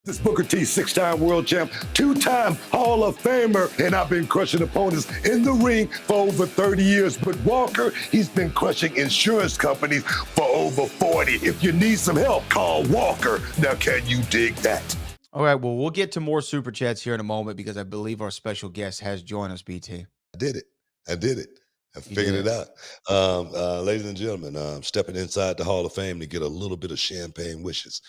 This Booker T, six-time world champ, two-time Hall of Famer, and I've been crushing opponents in the ring for over 30 years. But Walker, he's been crushing insurance companies for over 40. If you need some help, call Walker. Now, can you dig that? All right, well, we'll get to more super chats here in a moment because I believe our special guest has joined us, BT. I did it. I figured it out. Ladies and gentlemen, stepping inside the Hall of Fame to get a little bit of champagne wishes.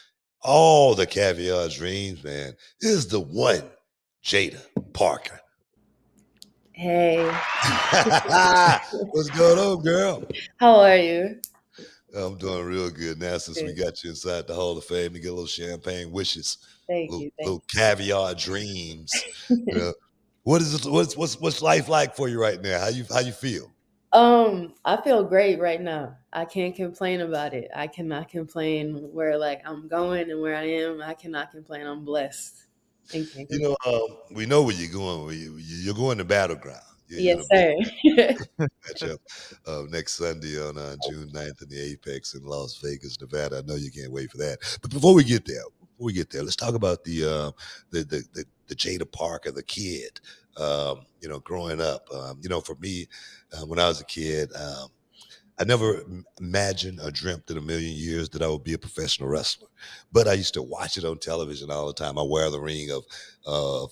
All the caviar dreams, man, is the one, Jaida Parker. Hey. What's going on, girl? How are you? I'm doing real good now since we got you inside the Hall of Fame to get a little champagne wishes. Thank you. Little caviar dreams. You know, what's life like for you right now? How you feel? I feel great right now. I can't complain about it. I cannot complain where I'm going and where I am. I cannot complain. I'm blessed. Thank you. You know, we know where you're going. You're going to Battleground. Yes, sir. Matchup next Sunday on June 9th in the Apex in Las Vegas, Nevada. I know you can't wait for that. But before we get there, let's talk about the Jaida Parker, the kid. Growing up. For me, when I was a kid, I never imagined or dreamt in a million years that I would be a professional wrestler. But I used to watch it on television all the time. I wear the ring of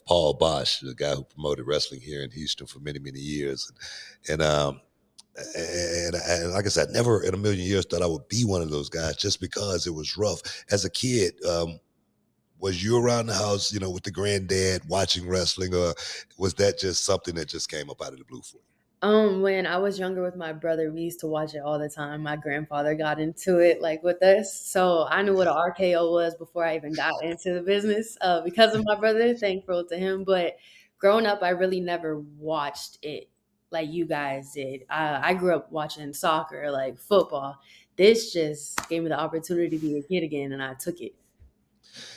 Paul Bosch, the guy who promoted wrestling here in Houston for many, many years. And like I said, never in a million years thought I would be one of those guys just because it was rough. As a kid, was you around the house, with the granddad watching wrestling, or was that just something that just came up out of the blue for you? When I was younger with my brother, we used to watch it all the time. My grandfather got into it with us. So I knew what an RKO was before I even got into the business because of my brother, thankful to him. But growing up, I really never watched it like you guys did. I grew up watching soccer, like football. This just gave me the opportunity to be a kid again, and I took it.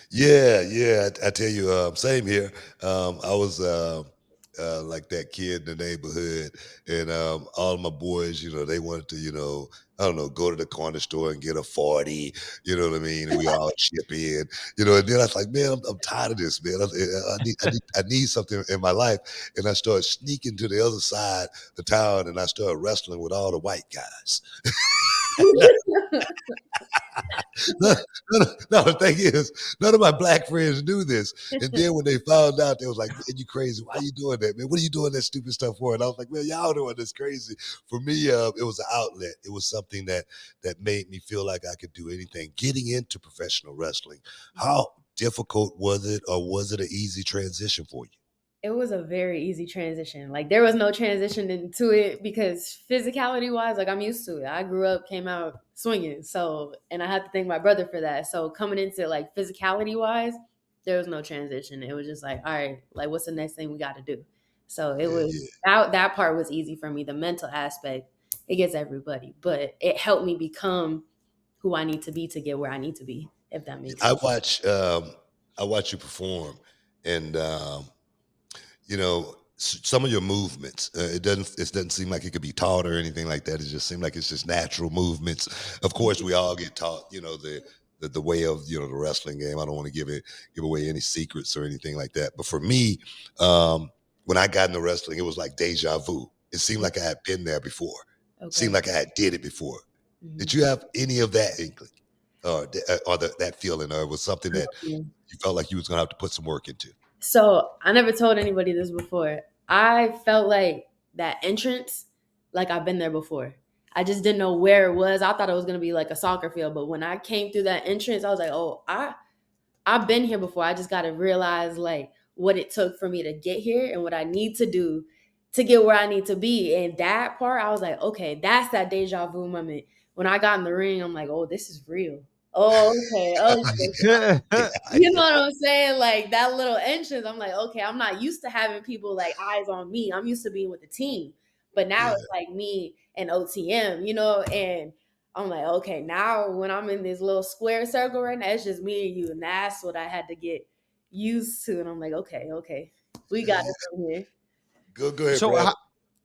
Yeah. I tell you, same here. I was like that kid in the neighborhood, and all of my boys, they wanted to, I don't know, go to the corner store and get a 40. You know what I mean? And we all chip in, and then I was like, man, I'm tired of this, man. I need something in my life, and I started sneaking to the other side of town, and I started wrestling with all the white guys. No, the thing is, none of my black friends knew this. And then when they found out, they was like, man, you crazy. Why are you doing that, man? What are you doing that stupid stuff for? And I was like, man, y'all doing this crazy. For me, it was an outlet. It was something that made me feel like I could do anything. Getting into professional wrestling, how difficult was it, or was it an easy transition for you? It was a very easy transition. There was no transition into it because physicality wise, I'm used to it. I grew up, came out swinging. So, and I had to thank my brother for that. So coming into physicality wise, there was no transition. It was just all right, what's the next thing we got to do? So it was that part was easy for me. The mental aspect, it gets everybody, but it helped me become who I need to be to get where I need to be, if that makes sense. I watch you perform, and some of your movements, it doesn't seem like it could be taught or anything like that. It just seems like it's just natural movements. Of course, we all get taught, the way of, the wrestling game. I don't want to give away any secrets or anything like that. But for me, when I got into wrestling, it was like deja vu. It seemed like I had been there before. Okay. It seemed like I had did it before. Mm-hmm. Did you have any of that inkling or that feeling, or was something that you felt like you was going to have to put some work into? So I never told anybody this before. I felt like that entrance, I've been there before. I just didn't know where it was. I thought it was going to be like a soccer field. But when I came through that entrance, I was like, oh, I've been here before. I just got to realize what it took for me to get here and what I need to do to get where I need to be. And that part, I was like, okay, that's that deja vu moment. When I got in the ring, I'm like, oh, this is real. Oh, okay. You know what I'm saying? That little entrance, I'm like, okay, I'm not used to having people eyes on me. I'm used to being with the team. But now it's me and OTM, and I'm like, okay, now when I'm in this little square circle right now, it's just me and you. And that's what I had to get used to. And I'm like, okay, we got it from here. Go ahead, so Brad.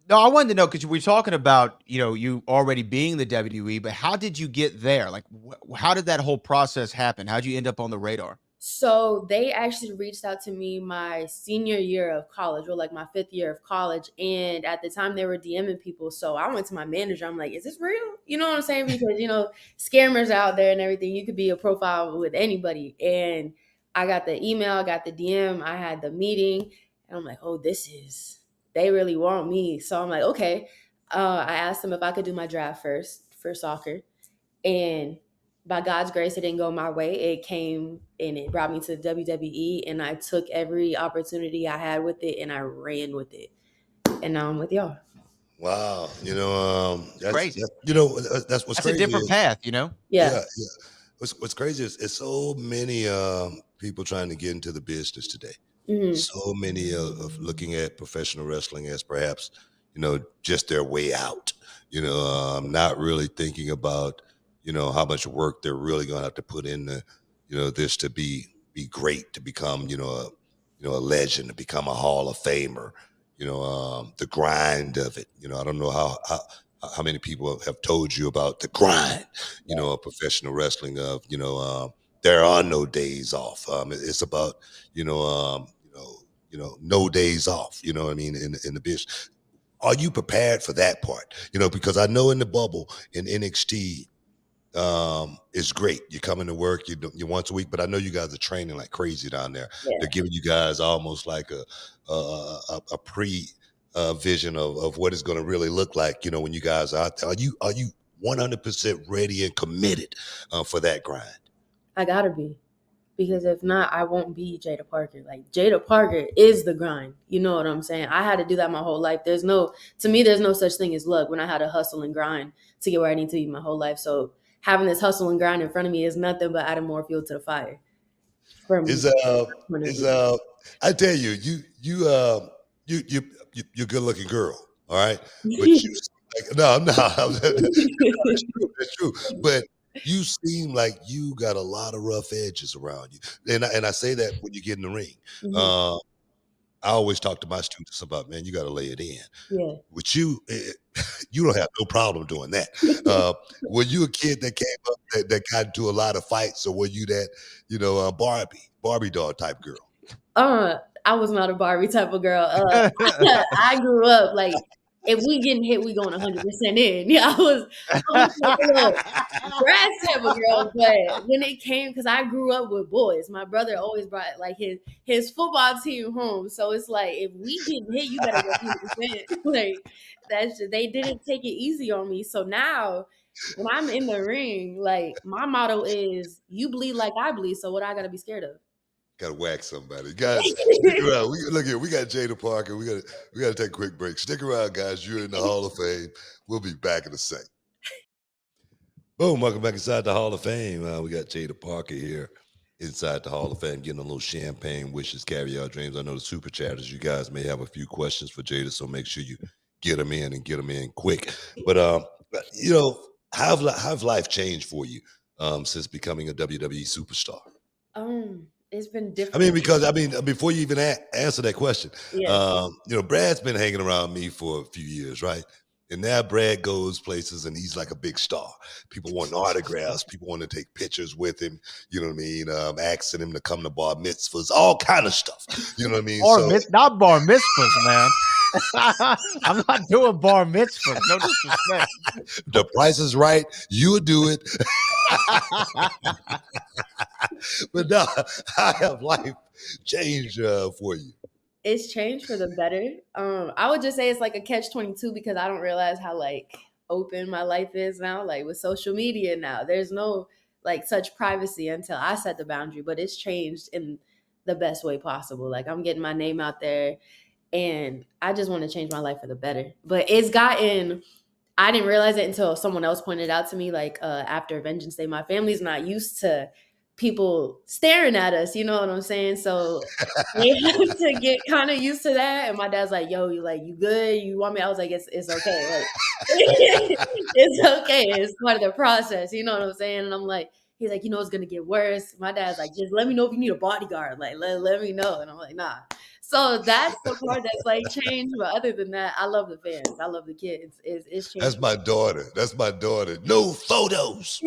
No, I wanted to know, because we're talking about, you already being the WWE, but how did you get there? How did that whole process happen? How'd you end up on the radar? So they actually reached out to me my senior year of college, or like my 5th year of college. And at the time they were DMing people. So I went to my manager. I'm like, is this real? You know what I'm saying? Because, scammers out there and everything. You could be a profile with anybody. And I got the email, I got the DM, I had the meeting. And I'm like, oh, they really want me. So I'm like, okay. I asked them if I could do my draft first for soccer. And by God's grace, it didn't go my way. It came and it brought me to the WWE, and I took every opportunity I had with it and I ran with it. And now I'm with y'all. Wow, that's Crazy. that's what's That's a crazy. different path, Yeah. Yeah. What's crazy is so many people trying to get into the business today. Mhm. So many of looking at professional wrestling as perhaps just their way out. Not really thinking about how much work they're really going to have to put in this to be great, to become a legend, to become a Hall of Famer. The grind of it. I don't know how many people have told you about the grind. Of professional wrestling. There are no days off. It's about no days off. You know what I mean in the business. Are you prepared for that part? Because I know in the bubble in NXT, it's great. You come into work, you once a week, but I know you guys are training like crazy down there. Yeah. They're giving you guys almost like a pre vision of what it's going to really look like. When you guys are out there, are you 100% ready and committed for that grind? I gotta be. Because if not, I won't be Jaida Parker. Like, Jaida Parker is the grind. You know what I'm saying? I had to do that my whole life. There's no such thing as luck when I had to hustle and grind to get where I need to be my whole life. So having this hustle and grind in front of me is nothing but adding more fuel to the fire. From Is point of is view. I tell you, you're a good looking girl, all right, but you like no, that's true, that's true. But you seem like you got a lot of rough edges around you, and I say that when you get in the ring. Mhm. Uh, I always talk to my students about, man, you got to lay it in. Yeah. With you, you don't have no problem doing that. Were you a kid that came up that got into a lot of fights, or were you that, Barbie doll type girl? I was not a Barbie type of girl. I grew up like, if we getting hit, we going 100% in. Yeah, I was like a little grass type of girl, but when it came, because I grew up with boys, my brother always brought like his football team home. So it's like, if we getting hit, you better go 100%. Like, they didn't take it easy on me. So now when I'm in the ring, like, my motto is, you bleed like I bleed. So what I gotta be scared of? Gotta whack somebody. Guys, stick around. Look here, we got Jaida Parker. We gotta take a quick break. Stick around, guys. You're in the Hall of Fame. We'll be back in a sec. Boom, welcome back inside the Hall of Fame. We got Jaida Parker here inside the Hall of Fame, getting a little champagne, wishes, caviar dreams. I know the super chatters, you guys may have a few questions for Jaida, so make sure you get them in and get them in quick. But how've life changed for you since becoming a WWE superstar? It's been I different. mean, because before you even answer that question, Yeah. Brad's been hanging around me for a few years, right? And now Brad goes places and he's like a big star. People want autographs. People want to take pictures with him. You know what I mean? Asking him to come to bar mitzvahs, all kind of stuff. You know what I mean? Not bar mitzvahs, man. I'm not doing bar mitzvahs. No disrespect. The price is right. You would do it. But now, how have life changed for you? It's changed for the better. I would just say it's like a catch-22 because I don't realize how like open my life is now. Like with social media now, there's no like such privacy until I set the boundary. But it's changed in the best way possible. Like, I'm getting my name out there, and I just want to change my life for the better. But I didn't realize it until someone else pointed out to me, like after Vengeance Day. My family's not used to people staring at us, you know what I'm saying? So they have to get kind of used to that. And my dad's like, yo, you good? You want me? I was like, it's okay. Like, it's okay. It's part of the process. You know what I'm saying? And I'm like, he's like, it's going to get worse. My dad's like, just let me know if you need a bodyguard. Like, let me know. And I'm like, nah. So that's the part that's like changed. But other than that, I love the fans. I love the kids. It's changed. That's my daughter. No photos.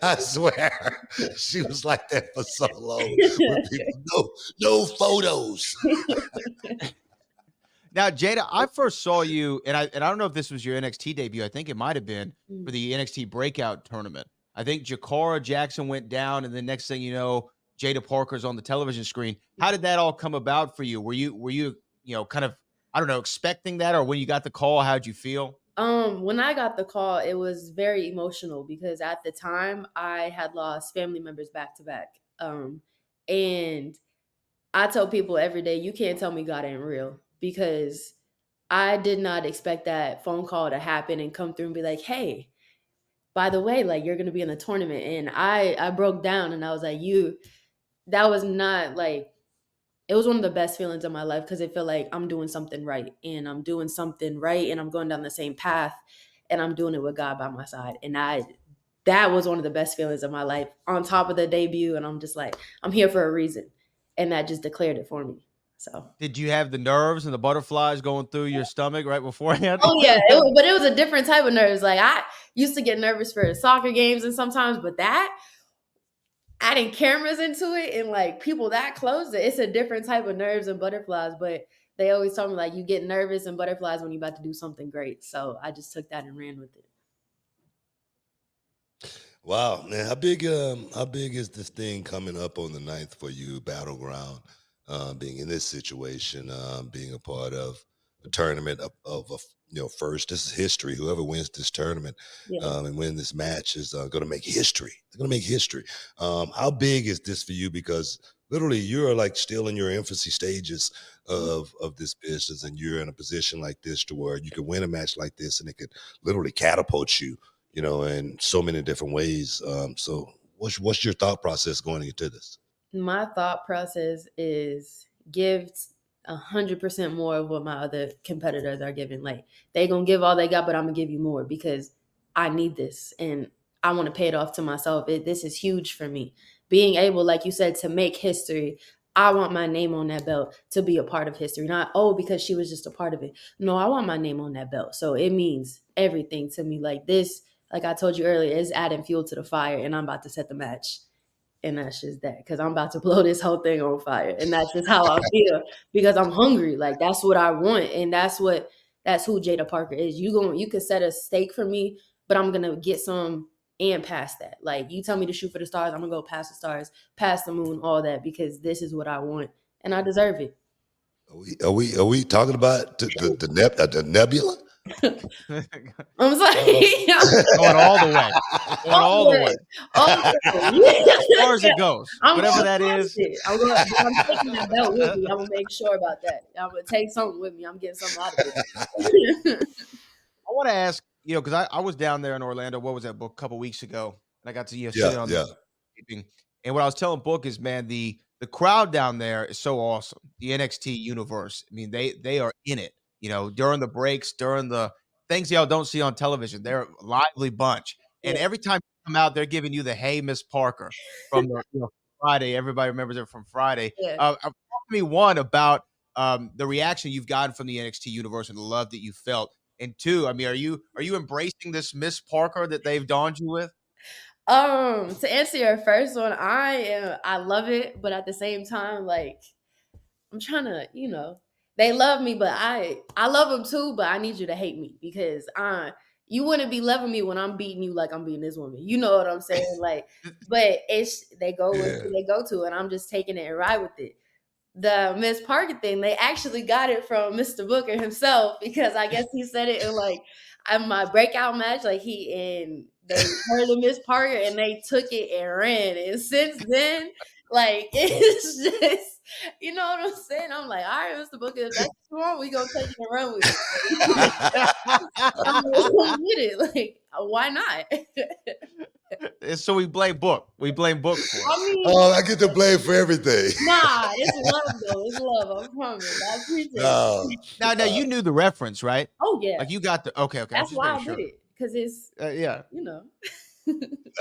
I swear, she was like that for so long. With people, no photos. Now, Jada, I first saw you, and I don't know if this was your NXT debut. I think it might have been for Mm, the NXT Breakout tournament. I think Jakara Jackson went down, and the next thing you know, Jada Parker's on the television screen. How did that all come about for you? Were you kind of, I don't know, expecting that, or when you got the call, how'd you feel? When I got the call, it was very emotional because at the time I had lost family members back to back. And I tell people every day, you can't tell me God ain't real because I did not expect that phone call to happen and come through and be like, hey, by the way, like you're gonna be in the tournament. And I broke down and I was like, that was not like it was one of the best feelings of my life because it felt like I'm doing something right and I'm doing something right and I'm going down the same path and I'm doing it with God by my side. And that was one of the best feelings of my life on top of the debut. And I'm just like, I'm here for a reason. And that just declared it for me. So, Did you have the nerves and the butterflies going through your stomach right beforehand? oh yeah, but it was a different type of nerves. Like I used to get nervous for soccer games and sometimes, but that adding cameras into it and like people that close, it's a different type of nerves and butterflies. But they always tell me like you get nervous and butterflies when you're about to do something great. So I just took that and ran with it. Wow, man, how big is this thing coming up on the ninth for you, Battleground? Being in this situation, being a part of a tournament of a first. This is history. Whoever wins this tournament Yeah. and win this match is going to make history. They're going to make history. How big is this for you? Because literally, you're like still in your infancy stages of this business, and you're in a position like this to where you could win a match like this, and it could literally catapult you in so many different ways. So what's your thought process going into this? My thought process is give 100% more of what my other competitors are giving. Like they gonna give all they got, but I'm gonna give you more because I need this and I want to pay it off to myself. This is huge for me. Being able, like you said, to make history. I want my name on that belt to be a part of history. Not because she was just a part of it. No, I want my name on that belt. So it means everything to me. Like this, like I told you earlier, is adding fuel to the fire, and I'm about to set the match. And that's just that because I'm about to blow this whole thing on fire. And that's just how I feel because I'm hungry. Like that's what I want. And that's who Jada Parker is. You could set a stake for me, but I'm gonna get some and past that. Like you tell me to shoot for the stars, I'm gonna go past the stars, past the moon, all that because this is what I want and I deserve it. Are we talking about the nebula? I'm sorry. Going all the way, going All all the the way, way. All the way. as far as it goes, I'm whatever going that past is. it. But I'm taking that belt with me. I'm gonna make sure about that. I'm gonna take something with me. I'm getting something out of it. I want to ask, because I was down there in Orlando. What was that book? A couple weeks ago, and I got to sit Yeah, in on the yeah. taping. And what I was telling Book is, man, the crowd down there is so awesome. The NXT universe. I mean, they are in it. During the breaks, during the things y'all don't see on television. They're a lively bunch. And Yeah, every time you come out, they're giving you the "Hey, Miss Parker" from the Friday. Everybody remembers it from Friday. yeah. Talk to me one about the reaction you've gotten from the NXT universe and the love that you felt. And two, I mean, are you embracing this Miss Parker that they've donned you with? To answer your first one, I love it, but at the same time, like I'm trying to, they love me, but I love them too, but I need you to hate me because you wouldn't be loving me when I'm beating you like I'm beating this woman. You know what I'm saying? Like, but they go with Yeah. who they go to, and I'm just taking it and ride with it. The Miss Parker thing, they actually got it from Mr. Booker himself because I guess he said it in like my breakout match. Like they heard of Miss Parker and they took it and ran. And since then, like it's just, you know what I'm saying? I'm like, all right, Mr. Booker, if that's what you want, we gonna take it and run with it. I'm with it. Like, why not? And so we blame Book. We blame Book for it. I mean, Oh, I get the blame for everything. nah, it's love though. It's love. I promise. I appreciate it. No, Now you knew the reference, right? Oh yeah. Like you got the okay. I'm That's just why making I sure. did it. Because it's, Yeah, you know.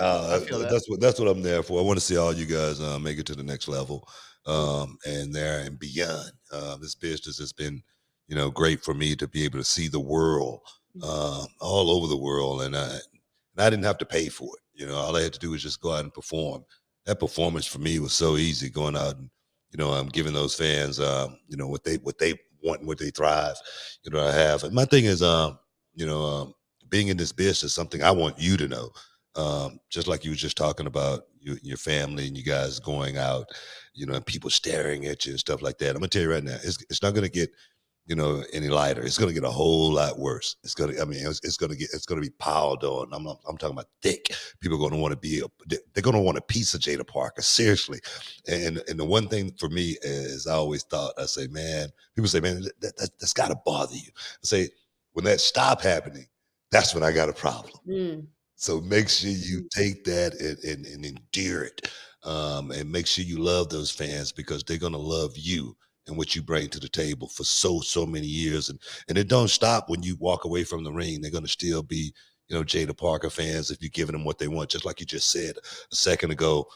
I feel that. that's what I'm there for. I want to see all you guys make it to the next level, and there and beyond. This business has been, great for me to be able to see the world, all over the world, and I didn't have to pay for it. You know, all I had to do was just go out and perform. That performance for me was so easy, going out and, giving those fans, what they want and what they thrive. I have. And my thing is, you know, being in this business, something I want you to know. Just like you were just talking about your family and you guys going out, and people staring at you and stuff like that. I'm gonna tell you right now, it's not gonna get any lighter. It's going to get a whole lot worse. It's going to be piled on. I'm talking about thick. People are going to want to they're going to want a piece of Jada Parker, seriously. And the one thing for me is I always thought, I say, man, people say, man, that's got to bother you. I say, when that stop happening, that's when I got a problem. Mm. So make sure you take that and endear it, and make sure you love those fans because they're gonna love you and what you bring to the table for so many years, and it don't stop when you walk away from the ring. They're gonna still be Jada Parker fans if you're giving them what they want, just like you just said a second ago.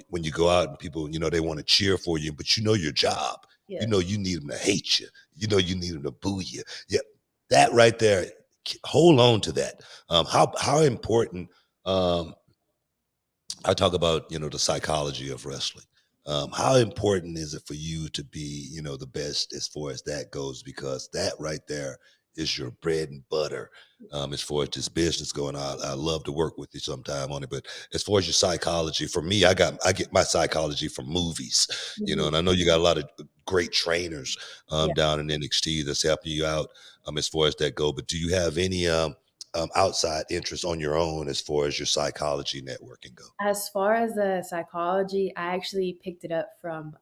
When you go out and people they want to cheer for you, but your job. Yeah. You need them to hate you. You need them to boo you. Yeah, that right there. Hold on to that. How important, I talk about the psychology of wrestling. How important is it for you to be the best as far as that goes? Because that right there is your bread and butter. As far as this business going on, I love to work with you sometime on it. But as far as your psychology, for me, I get my psychology from movies. Mhm. And I know you got a lot of great trainers Yeah. down in NXT that's helping you out as far as that go. But do you have any outside interest on your own as far as your psychology networking go? As far as the psychology, I actually picked it up from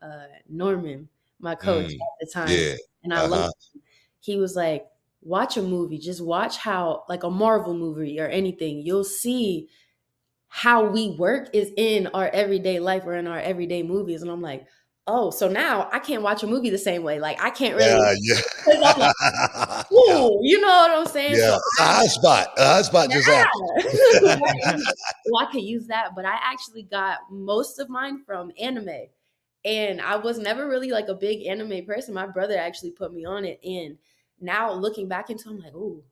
Norman, my coach Mm, at the time, yeah. and I loved Uh-huh. him. He was like, "Watch a movie. Just watch how, like a Marvel movie or anything, you'll see how we work is in our everyday life or in our everyday movies." And I'm like, "Oh, so now I can't watch a movie the same way. Like I can't really." Yeah, yeah. 'Cause I'm like, Yeah. "Ooh," you know what I'm saying? So Yeah. It's a hot spot. A hot spot just happened. yeah. Right? Well, I could use that, but I actually got most of mine from anime. And I was never really like a big anime person. My brother actually put me on it. And now looking back into it, I'm like, oh,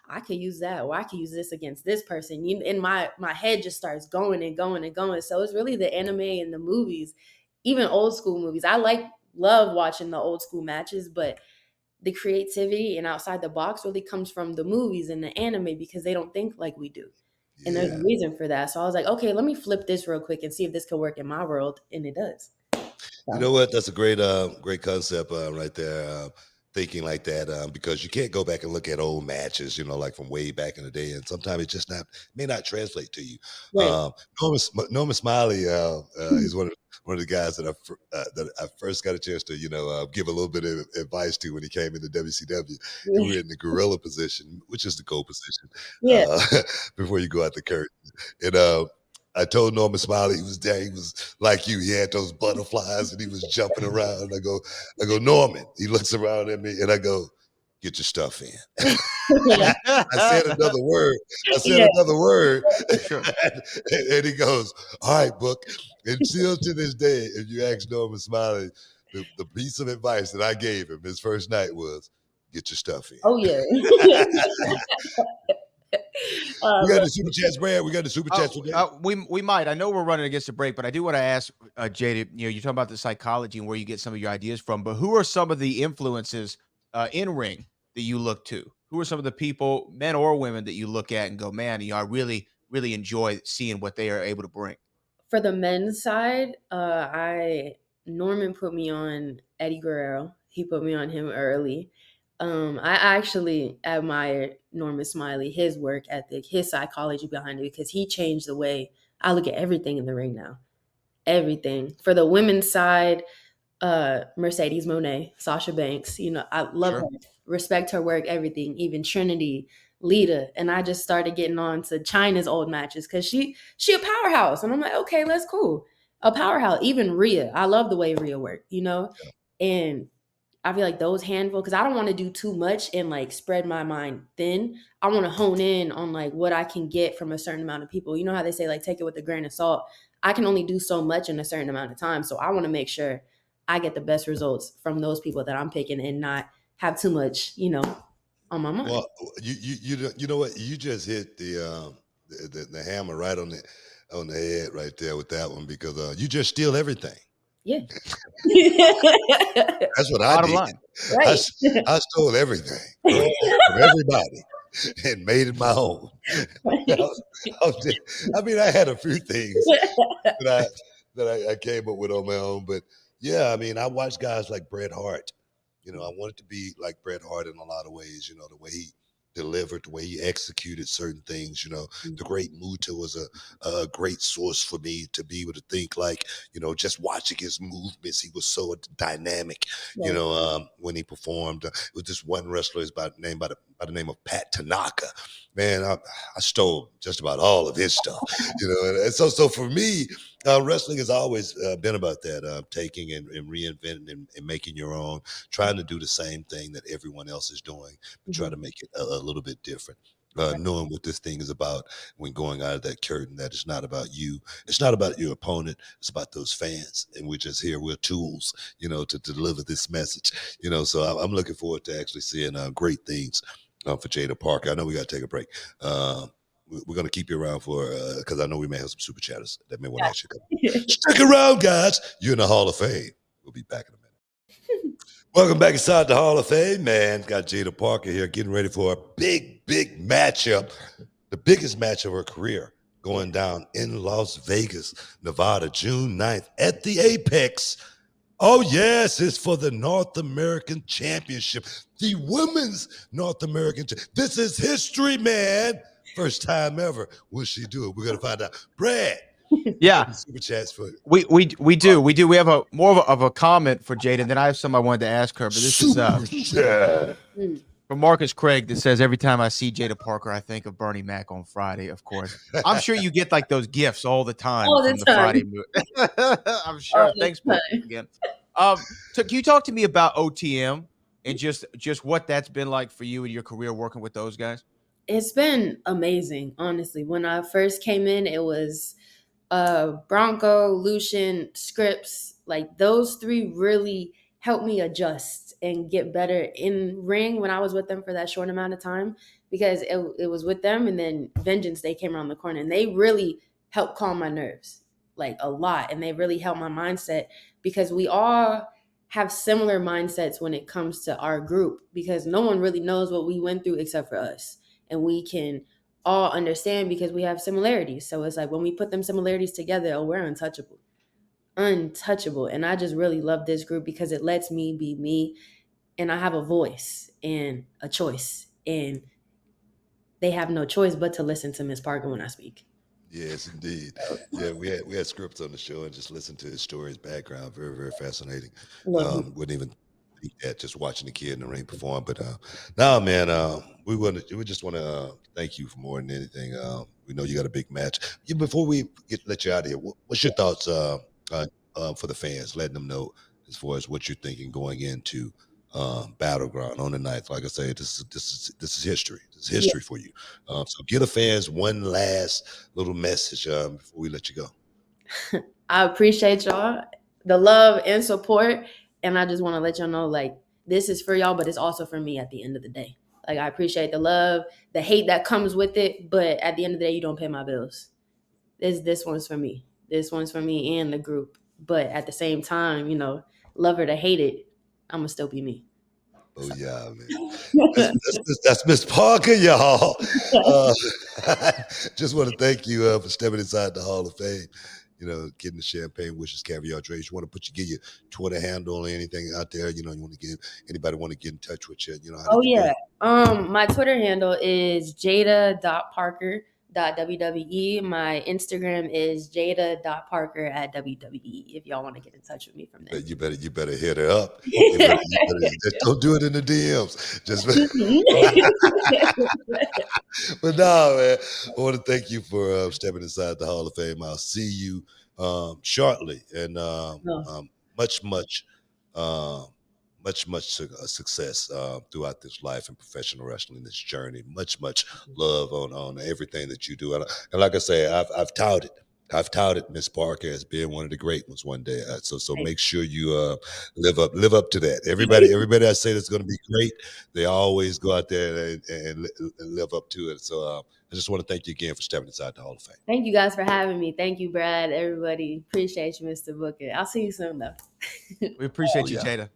I could use that, or I could use this against this person. And my head just starts going and going and going. So it's really the anime and the movies, even old school movies. Love watching the old school matches, but the creativity and outside the box really comes from the movies and the anime because they don't think like we do. And there's Yeah. a reason for that. So I was like, okay, let me flip this real quick and see if this could work in my world. And it does. You So, know what? That's a great concept right there. Thinking like that, because you can't go back and look at old matches, like from way back in the day, and sometimes it just may not translate to you. right. Norman Smiley is one of the guys that I first got a chance to give a little bit of advice to when he came into WCW, and we were in the gorilla position, which is the goal position, Yeah. before you go out the curtain, and I told Norman Smiley he was there. He was like you. He had those butterflies and he was jumping around. I go, Norman. He looks around at me and I go, get your stuff in. Yeah. I said another word. Yeah. Sure. And he goes, all right, Book. And still to this day, if you ask Norman Smiley, the piece of advice that I gave him his first night was, get your stuff in. Oh, yeah. We got Look, the super chats, Brad. We got the super chats today. We might. I know we're running against the break, but I do want to ask Jada. You're talking about the psychology and where you get some of your ideas from. But who are some of the influences in ring that you look to? Who are some of the people, men or women, that you look at and go, man, I really enjoy seeing what they are able to bring. for the men's side, I Norman put me on Eddie Guerrero. He put me on him early. I actually admire Norman Smiley, his work ethic, his psychology behind it, because he changed the way I look at everything in the ring now. Everything. For the women's side, Mercedes Monet, Sasha Banks. I love Sure. her, respect her work, everything, even Trinity, Lita. And I just started getting on to China's old matches because she a powerhouse. And I'm like, okay, that's cool. A powerhouse. Even Rhea. I love the way Rhea worked. And I feel like those handful, because I don't want to do too much and like spread my mind thin. I want to hone in on like what I can get from a certain amount of people. You know how they say like take it with a grain of salt. I can only do so much in a certain amount of time. So I want to make sure I get the best results from those people that I'm picking and not have too much, on my mind. Well, you know what? You just hit the hammer right on the head right there with that one because you just steal everything. Yeah. That's what I Bottom did. line. I, Right. s- I stole everything from everybody and made it my own. I mean, I had a few things that I came up with on my own, but yeah, I mean, I watched guys like Bret Hart. I wanted to be like Bret Hart in a lot of ways. The way he delivered, the way he executed certain things. The great Muta was a great source for me to be able to think like, just watching his movements, he was so dynamic. Right. When he performed, with this one wrestler is by the name of Pat Tanaka. Man, I stole just about all of his stuff. And so for me, wrestling has always been about that, taking and reinventing and making your own, trying to do the same thing that everyone else is doing, but try to make it a little bit different. Knowing what this thing is about when going out of that curtain, that it's not about you, it's not about your opponent, it's about those fans, and we're just here, we're tools, to deliver this message. So I'm looking forward to actually seeing great things for Jaida Parker. I know we got to take a break. We're going to keep you around for because I know we may have some super chatters that may want to ask you a couple. Stick around, guys. You're in the Hall of Fame. We'll be back in a minute. Welcome back inside the Hall of Fame, man. Got Jaida Parker here getting ready for a big matchup, the biggest match of her career, going down in Las Vegas, Nevada, June 9th at the Apex. Oh, yes, it's for the North American Championship, the Women's North American Championship. This is history, man. First time ever. Will she do it? We're going to find out. Brad. Yeah. Super chats for it. We do. We have a more of a comment for Jada, and then I have some I wanted to ask her. But this is from Marcus Craig that says, every time I see Jaida Parker, I think of Bernie Mac on Friday, of course. I'm sure you get like those gifts all the time from the Friday movie. I'm sure. Thanks, Marcus, again. So can you talk to me about OTM and just what that's been like for you in your career working with those guys? It's been amazing, honestly. When I first came in, it was Bronco, Lucian, Scripps. Like those three really helped me adjust and get better in ring when I was with them for that short amount of time, because it was with them, and then Vengeance, they came around the corner and they really helped calm my nerves like a lot, and they really helped my mindset, because we all have similar mindsets when it comes to our group, because no one really knows what we went through except for us, and we can all understand because we have similarities. So it's like when we put them similarities together, oh, we're untouchable. And I just really love this group because it lets me be me, and I have a voice and a choice, and they have no choice but to listen to Miss Parker when I speak. Yes, indeed. Yeah, we had Scripps on the show and just listened to his story, his background. Very, very fascinating. Wouldn't even think that just watching the kid in the ring perform. But now, man, we just want to thank you for more than anything. We know you got a big match. Before we let you out of here, what's your thoughts for the fans, letting them know as far as what you're thinking going into Battleground on the 9th? Like I say, this is history. This is history for you. So give the fans one last little message before we let you go. I appreciate y'all, the love and support, and I just want to let y'all know, like, this is for y'all, but it's also for me at the end of the day. Like, I appreciate the love, the hate that comes with it, but at the end of the day, you don't pay my bills. This one's for me. This one's for me and the group. But at the same time, love it or hate it, I'm gonna still be me. Oh yeah, man. That's Miss Parker, y'all. Just want to thank you for stepping inside the Hall of Fame. Getting the champagne wishes, caviar trays. You want to give your Twitter handle or anything out there? You want to give anybody want to get in touch with you? How Oh yeah. My Twitter handle is Jaida.Parker.WWE. My Instagram is Jaida.Parker@WWE. If y'all want to get in touch with me from there. You better hit her up. Just don't do it in the DMs. But no, man. I want to thank you for stepping inside the Hall of Fame. I'll see you shortly, and much success throughout this life and professional wrestling, this journey. Much love on everything that you do, and like I say, I've touted I've touted Miss Parker as being one of the great ones one day. So Thank make sure you live up to that. Everybody I say that's going to be great, they always go out there and live up to it. So I just want to thank you again for stepping inside the Hall of Fame. Thank you guys for having me. Thank you, Brad. Everybody, appreciate you, Mr. Booker. I'll see you soon, though. We appreciate Oh, you, yeah. Jaida.